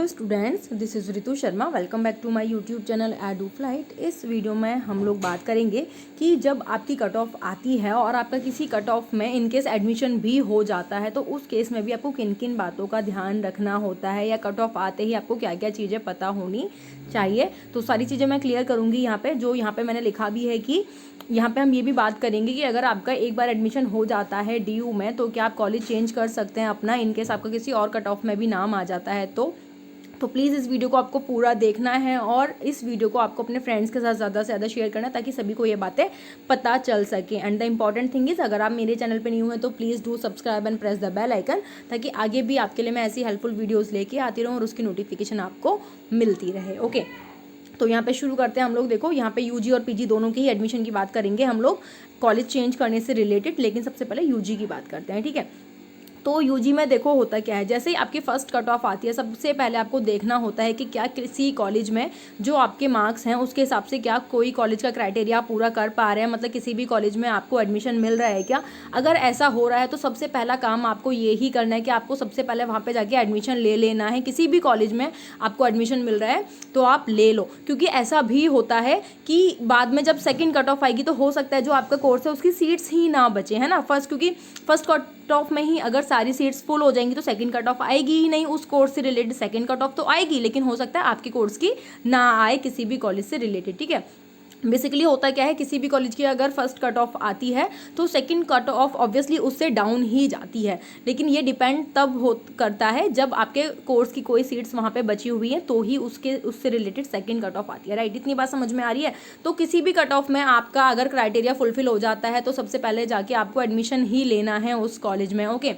Hello students, this is Ritu Sharma. Welcome back to my YouTube channel Edu Flight. इस video में हम लोग बात करेंगे कि जब आपकी कट ऑफ आती है और आपका किसी कट ऑफ में इनकेस एडमिशन भी हो जाता है तो उस केस में भी आपको किन किन बातों का ध्यान रखना होता है, या कट ऑफ आते ही आपको क्या क्या चीज़ें पता होनी चाहिए। तो सारी चीज़ें मैं क्लियर करूँगी यहाँ पे। जो यहाँ पे मैंने लिखा भी है कि यहाँ पे हम ये भी बात करेंगे कि अगर आपका एक बार एडमिशन हो जाता है DU में तो क्या आप कॉलेज चेंज कर सकते हैं अपना, इनकेस आपका किसी और कट ऑफ में भी नाम आ जाता है तो प्लीज़ इस वीडियो को आपको पूरा देखना है और इस वीडियो को आपको अपने फ्रेंड्स के साथ ज़्यादा से ज़्यादा शेयर करना है ताकि सभी को ये बातें पता चल सके। And the important thing is, अगर आप मेरे चैनल पे न्यू हैं तो please do subscribe and press the bell icon, ताकि आगे भी आपके लिए मैं ऐसी हेल्पफुल वीडियोज़ लेके आती रहूँ और उसकी नोटिफिकेशन आपको मिलती रहे। ओके, तो यहाँ पे शुरू करते हैं हम लोग। देखो, यहाँ पे UG और PG दोनों की ही एडमिशन की बात करेंगे हम लोग, कॉलेज चेंज करने से रिलेटेड। लेकिन सबसे पहले UG की बात करते हैं, ठीक है। तो UG में देखो होता क्या है, जैसे ही आपकी फर्स्ट कट ऑफ आती है सबसे पहले आपको देखना होता है कि क्या किसी कॉलेज में जो आपके मार्क्स हैं उसके हिसाब से क्या कोई कॉलेज का क्राइटेरिया पूरा कर पा रहे हैं, मतलब किसी भी कॉलेज में आपको एडमिशन मिल रहा है क्या। अगर ऐसा हो रहा है तो सबसे पहला काम आपको यही करना है कि आपको सबसे पहले वहाँ पर जाके एडमिशन ले लेना है। किसी भी कॉलेज में आपको एडमिशन मिल रहा है तो आप ले लो, क्योंकि ऐसा भी होता है कि बाद में जब सेकेंड कट ऑफ आएगी तो हो सकता है जो आपका कोर्स है उसकी सीट्स ही ना बचे, है ना। क्योंकि फर्स्ट कट ऑफ में ही अगर सारी सीट्स फुल हो जाएंगी तो सेकंड कट ऑफ आएगी ही नहीं उस कोर्स से रिलेटेड। सेकंड कट ऑफ तो आएगी लेकिन हो सकता है आपके कोर्स की ना आए किसी भी कॉलेज से रिलेटेड, ठीक है। बेसिकली होता क्या है, किसी भी कॉलेज की अगर फर्स्ट कट ऑफ आती है तो सेकंड कट ऑफ ऑब्वियसली उससे डाउन ही जाती है, लेकिन ये डिपेंड तब करता है जब आपके कोर्स की कोई सीट्स वहाँ पे बची हुई है तो ही उससे रिलेटेड सेकंड कट ऑफ आती है, राइट। इतनी बात समझ में आ रही है। तो किसी भी कट ऑफ में आपका अगर क्राइटेरिया फुलफिल हो जाता है तो सबसे पहले जाके आपको एडमिशन ही लेना है उस कॉलेज में, ओके।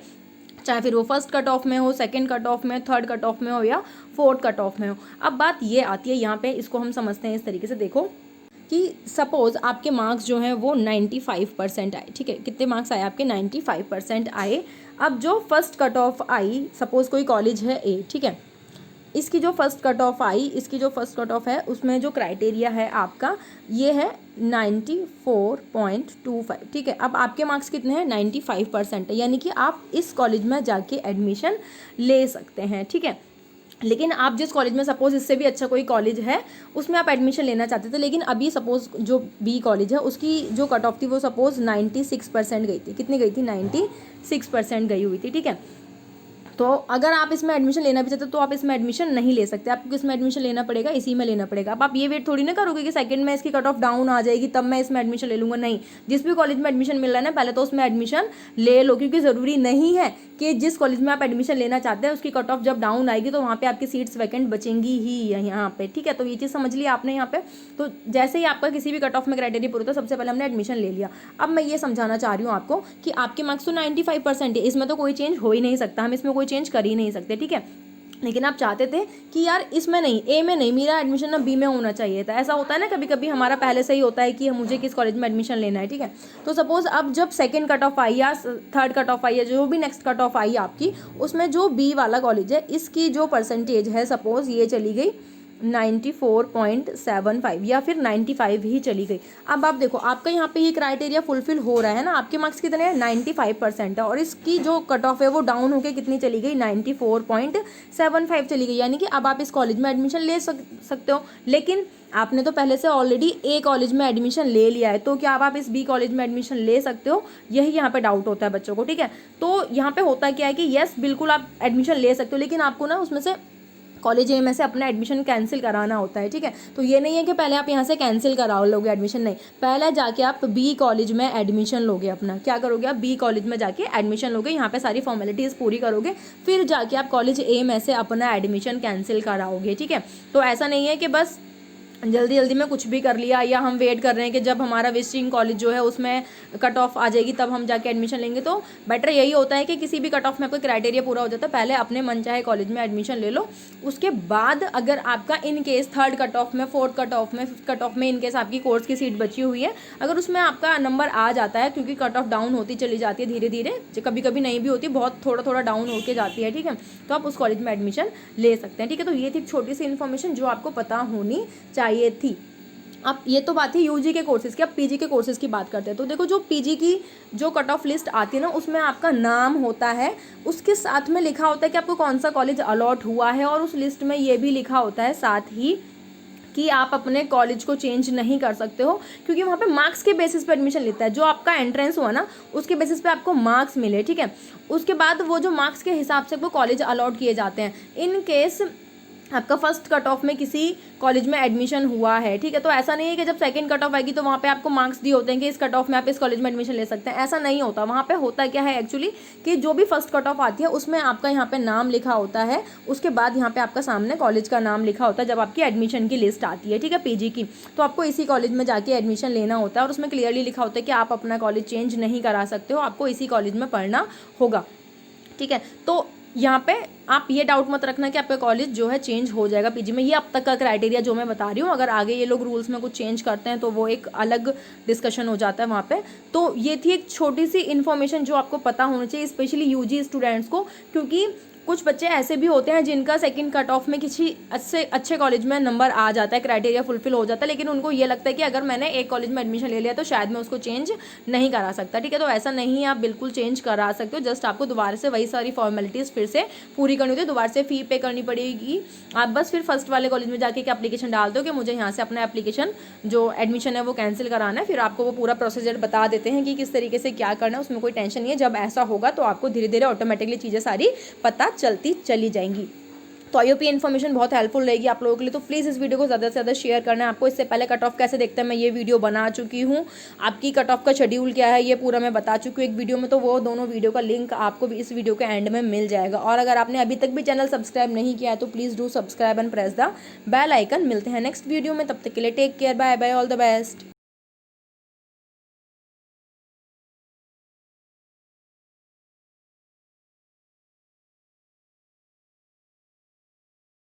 चाहे फिर वो फर्स्ट कट ऑफ में हो, सेकंड कट ऑफ में, थर्ड कट ऑफ में हो या फोर्थ कट ऑफ में हो। अब बात ये आती है यहाँ पे, इसको हम समझते हैं इस तरीके से। देखो कि सपोज़ आपके मार्क्स जो हैं वो 95% आए, ठीक है। कितने मार्क्स आए आपके? 95% आए। अब जो फर्स्ट कट ऑफ आई, सपोज़ कोई कॉलेज है A, ठीक है। इसकी जो फर्स्ट कट ऑफ आई, इसकी जो फर्स्ट कट ऑफ है उसमें जो क्राइटेरिया है आपका ये है 94.25, ठीक है। अब आपके मार्क्स कितने हैं? 95% है, यानी कि आप इस कॉलेज में जाके एडमिशन ले सकते हैं, ठीक है। लेकिन आप जिस कॉलेज में, सपोज इससे भी अच्छा कोई कॉलेज है उसमें आप एडमिशन लेना चाहते थे, लेकिन अभी सपोज जो B कॉलेज है उसकी जो कट ऑफ थी वो सपोज 96% गई थी। कितनी गई थी? 96% गई हुई थी, ठीक है। तो अगर आप इसमें एडमिशन लेना भी चाहते हो तो आप इसमें एडमिशन नहीं ले सकते, आपको किसमें एडमिशन लेना पड़ेगा? इसी में लेना पड़ेगा। अब आप ये वेट थोड़ी ना करोगे कि सेकंड में इसकी कट ऑफ डाउन आ जाएगी तब मैं इसमें एडमिशन ले लूँगा। नहीं, जिस भी कॉलेज में एडमिशन मिल रहा है ना पहले तो उसमें एडमिशन ले लो, क्योंकि ज़रूरी नहीं है कि जिस कॉलेज में आप एडमिशन लेना चाहते हैं उसकी कट ऑफ जब डाउन आएगी तो वहाँ पर आपकी सीट्स वैकेंट बचेंगी ही यहाँ पर, ठीक है। तो ये चीज़ समझ लिया आपने यहाँ पर। तो जैसे ही आपका किसी भी कट ऑफ में क्राइटेरिया पूरा होता है सबसे पहले हमने एडमिशन ले लिया। अब मैं ये समझाना चाह रही हूँ आपको कि आपके मार्क्स तो 95% है, इसमें तो कोई चेंज हो ही नहीं सकता, हम इसमें कोई चेंज कर ही नहीं सकते, ठीक है। लेकिन आप चाहते थे कि यार इसमें नहीं, A में नहीं, मेरा एडमिशन ना B में होना चाहिए था। ऐसा होता है ना कभी कभी, हमारा पहले से ही होता है कि मुझे किस कॉलेज में एडमिशन लेना है, ठीक है। तो सपोज अब जब सेकंड कट ऑफ आई या थर्ड कट ऑफ आई या जो भी नेक्स्ट कट ऑफ आई आपकी, उसमें जो B वाला कॉलेज है इसकी जो परसेंटेज है सपोज ये चली गई 94.75 या फिर 95 ही चली गई। अब आप देखो आपका यहाँ पे ये क्राइटेरिया फुलफिल हो रहा है ना, आपके मार्क्स कितने हैं? 95% है, और इसकी जो कट ऑफ है वो डाउन होकर कितनी चली गई? 94.75 चली गई। यानी कि अब आप इस कॉलेज में एडमिशन ले सकते हो, लेकिन आपने तो पहले से ऑलरेडी A कॉलेज में एडमिशन ले लिया है, तो क्या अब आप इस B कॉलेज में एडमिशन ले सकते हो? यही यहाँ पे डाउट होता है बच्चों को, ठीक है। तो यहाँ पे होता क्या है कि यस बिल्कुल आप एडमिशन ले सकते हो, लेकिन आपको ना उसमें से कॉलेज A में से अपना एडमिशन कैंसिल कराना होता है, ठीक है। तो ये नहीं है कि पहले आप यहाँ से कैंसिल कराओ लोगे एडमिशन, नहीं, पहले जाके आप B कॉलेज में एडमिशन लोगे अपना। क्या करोगे? आप B कॉलेज में जाके एडमिशन लोगे, यहाँ पे सारी फॉर्मेलिटीज़ पूरी करोगे, फिर जाके आप कॉलेज A में से अपना एडमिशन कैंसिल कराओगे, ठीक है। तो ऐसा नहीं है कि बस जल्दी जल्दी में कुछ भी कर लिया, या हम वेट कर रहे हैं कि जब हमारा विजिटिंग कॉलेज जो है उसमें कट ऑफ आ जाएगी तब हम जाके एडमिशन लेंगे। तो बेटर यही होता है कि किसी भी कट ऑफ में आपका क्राइटेरिया पूरा हो जाता है, पहले अपने मन चाहे कॉलेज में एडमिशन ले लो। उसके बाद अगर आपका in case third cut off में, फोर्थ कट ऑफ में, फिफ्थ कट ऑफ में इन केस आपकी कोर्स की सीट बची हुई है, अगर उसमें आपका नंबर आ जाता है, क्योंकि कट ऑफ डाउन होती चली जाती है धीरे धीरे, कभी कभी नहीं भी होती, बहुत थोड़ा थोड़ा डाउन होकर जाती है, ठीक है। तो आप उस कॉलेज में एडमिशन ले सकते हैं, ठीक है। तो ये थी छोटी सी इन्फॉर्मेशन जो आपको पता होनी चाहिए थी। अब ये तो बात है यूजी के कोर्सेज़ की। अब पीजी के कोर्सेज़ की बात करते हैं। तो देखो जो पीजी की जो कट ऑफ लिस्ट आती है ना, उसमें आपका नाम होता है, उसके साथ में लिखा होता है कि आपको कौन सा कॉलेज अलॉट हुआ है, और उस लिस्ट में ये भी लिखा होता है साथ ही कि आप अपने कॉलेज को चेंज नहीं कर सकते हो, क्योंकि वहाँ पे मार्क्स के बेसिस पे एडमिशन लेता है। जो आपका एंट्रेंस हुआ ना, उसके बेसिस पे आपको मार्क्स मिले, ठीक है। उसके बाद वो जो मार्क्स के हिसाब से वो कॉलेज अलॉट किए जाते हैं। इन केस आपका फर्स्ट कट ऑफ में किसी कॉलेज में एडमिशन हुआ है, ठीक है, तो ऐसा नहीं है कि जब सेकंड कट ऑफ आएगी तो वहाँ पे आपको मार्क्स दिए होते हैं कि इस कट ऑफ में आप इस कॉलेज में एडमिशन ले सकते हैं। ऐसा नहीं होता। वहाँ पे होता क्या है एक्चुअली कि जो भी फर्स्ट कट ऑफ आती है उसमें आपका यहाँ पे नाम लिखा होता है, उसके बाद यहाँ पे आपका सामने कॉलेज का नाम लिखा होता है जब आपकी एडमिशन की लिस्ट आती है, ठीक है, पीजी की। तो आपको इसी कॉलेज में जाके एडमिशन लेना होता है, और उसमें क्लियरली लिखा होता है कि आप अपना कॉलेज चेंज नहीं करा सकते हो, आपको इसी कॉलेज में पढ़ना होगा, ठीक है। तो यहाँ पे आप ये डाउट मत रखना कि आपका कॉलेज जो है चेंज हो जाएगा पीजी में। ये अब तक का क्राइटेरिया जो मैं बता रही हूँ, अगर आगे ये लोग रूल्स में कुछ चेंज करते हैं तो वो एक अलग डिस्कशन हो जाता है वहाँ पे। तो ये थी एक छोटी सी इन्फॉर्मेशन जो आपको पता होनी चाहिए, स्पेशली यूजी स्टूडेंट्स को, क्योंकि कुछ बच्चे ऐसे भी होते हैं जिनका सेकंड कट ऑफ में किसी अच्छे कॉलेज में नंबर आ जाता है, क्राइटेरिया फुलफिल हो जाता है, लेकिन उनको ये लगता है कि अगर मैंने एक कॉलेज में एडमिशन ले लिया तो शायद मैं उसको चेंज नहीं करा सकता, ठीक है। तो ऐसा नहीं है, आप बिल्कुल चेंज करा सकते हो। जस्ट आपको दोबारा से वही सारी फॉर्मेलिटीज़ फिर से पूरी करनी होती है, दोबारा से फ़ी पे करनी पड़ेगी। आप बस फिर फर्स्ट वाले कॉलेज में जाके एप्लीकेशन डाल दो कि मुझे यहाँ से अपना एप्लीकेशन जो एडमिशन है वो कैंसिल कराना है, फिर आपको वो पूरा प्रोसीजर बता देते हैं कि किस तरीके से क्या करना है। उसमें कोई टेंशन नहीं है। जब ऐसा होगा तो आपको धीरे धीरे ऑटोमेटिकली चीज़ें सारी पता चली जाएंगी। तो आई होप ये इन्फॉर्मेशन बहुत हेल्पफुल रहेगी आप लोगों के लिए। तो प्लीज़ इस वीडियो को ज़्यादा से ज़्यादा शेयर करना है। आपको इससे पहले कट ऑफ कैसे देखते हैं मैं ये वीडियो बना चुकी हूँ। आपकी कट ऑफ का शेड्यूल क्या है ये पूरा मैं बता चुकी हूँ एक वीडियो में, तो वो दोनों वीडियो का लिंक आपको भी इस वीडियो के एंड में मिल जाएगा। और अगर आपने अभी तक भी चैनल सब्सक्राइब नहीं किया है तो please do subscribe and press the bell icon. मिलते हैं नेक्स्ट वीडियो में, तब तक के लिए take care, bye bye, all the best.